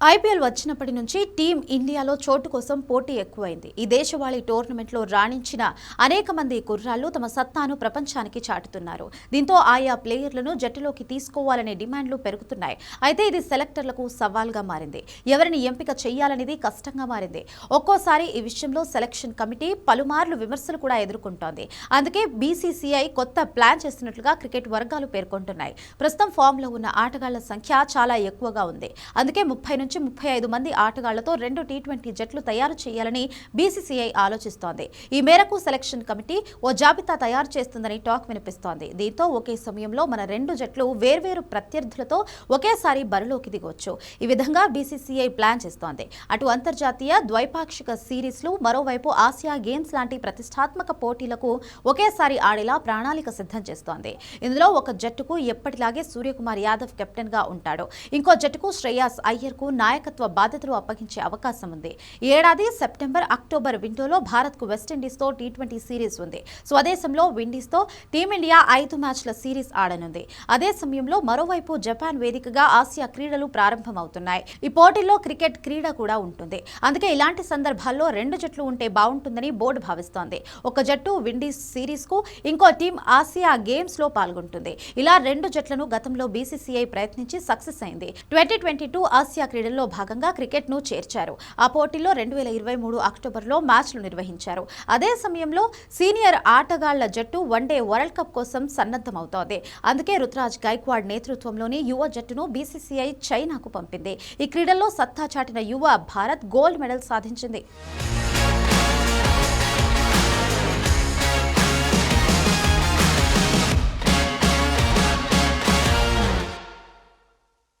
IPL వచ్చినప్పటి నుంచి team ఇండియాలో చోటు కోసం పోటీ ఎక్కువైంది. ఈ దేశవాళీ టోర్నమెంట్లో రాణించిన అనేక మంది కుర్రాళ్లు తమ సత్తాను ప్రపంచానికి చాటుతున్నారు. దీంతో ఆయా ప్లేయర్లను జట్టులోకి తీసుకోవాలనే డిమాండ్లు పెరుగుతున్నాయి. అయితే ఇది సెలెక్టర్లకు సవాల్గా మారింది. ఎవరిని ఎంపిక చేయాలనేది కష్టంగా మారింది. ఒక్కోసారి ఈ విషయంలో సెలక్షన్ కమిటీ పలుమార్లు విమర్శలు కూడా ఎదుర్కొంటోంది. అందుకే బీసీసీఐ కొత్త ప్లాన్ చేస్తున్నట్లుగా క్రికెట్ వర్గాలు పేర్కొంటున్నాయి. ప్రస్తుతం ఫామ్లో ఉన్న ఆటగాళ్ల సంఖ్య చాలా ఎక్కువగా ఉంది. అందుకే 30 నుంచి 35 మంది ఆటగాళ్లతో 2 టీ20 జట్లు తయారు చేయాలని బీసీసీఐ ఆలోచిస్తోంది. ఈ మేరకు సెలక్షన్ కమిటీ ఓ జాబితా తయారు చేస్తుందని టాక్ వినిపిస్తోంది. దీంతో ఒకే సమయంలో మన 2 జట్లు వేర్వేరు ప్రత్యర్థులతో ఒకేసారి బరిలోకి దిగొచ్చు. ఈ విధంగా బీసీసీఐ ప్లాన్ చేస్తోంది. అటు అంతర్జాతీయ ద్వైపాక్షిక సిరీస్లు, మరోవైపు ఆసియా గేమ్స్ లాంటి ప్రతిష్టాత్మక పోటీలకు ఒకేసారి ఆడేలా ప్రణాళిక సిద్ధం చేస్తోంది. ఇందులో ఒక జట్టుకు ఎప్పటిలాగే సూర్యకుమార్ యాదవ్ కెప్టెన్ గా ఉంటాడు. ఇంకో జట్టుకు శ్రేయాస్ అయ్యర్ కు నాయకత్వ బాధ్యతలు అప్పగించే అవకాశం ఉంది. ఈ ఏడాది సెప్టెంబర్, అక్టోబర్ విండోలో భారత్ కు వెస్టిండీస్ తో టీ20 సిరీస్ ఉంది. స్వదేశంలో విండీస్ తో టీమిండియా 5 మ్యాచ్ల సిరీస్ ఆడనుంది. అదే సమయంలో మరోవైపు జపాన్ వేదికగా ఆసియా క్రీడలు ప్రారంభమవుతున్నాయి. ఈ పోటీల్లో క్రికెట్ క్రీడ కూడా ఉంటుంది. అందుకే ఇలాంటి సందర్భాల్లో 2 జట్లు ఉంటే బాగుంటుందని బోర్డు భావిస్తోంది. ఒక జట్టు విండీస్ సిరీస్ కు, ఇంకో టీం ఆసియా గేమ్స్ లో పాల్గొంటుంది. ఇలా 2 జట్లను గతంలో బీసీసీఐ ప్రయత్నించి సక్సెస్ అయింది. 2022 ఆసియా క్రీడల్లో భాగంగా క్రికెట్ ను చేర్చారు. ఆ పోటీలో 2023 అక్టోబర్లో మ్యాచ్లు నిర్వహించారు. అదే సమయంలో సీనియర్ ఆటగాళ్ల జట్టు వన్డే వరల్డ్ కప్ కోసం సన్నద్ధమవుతోంది. అందుకే రుతురాజ్ గైక్వాడ్ నేతృత్వంలోని యువ జట్టును బీసీసీఐ చైనాకు పంపింది. ఈ క్రీడల్లో సత్తా చాటిన యువ భారత్ గోల్డ్ మెడల్ సాధించింది.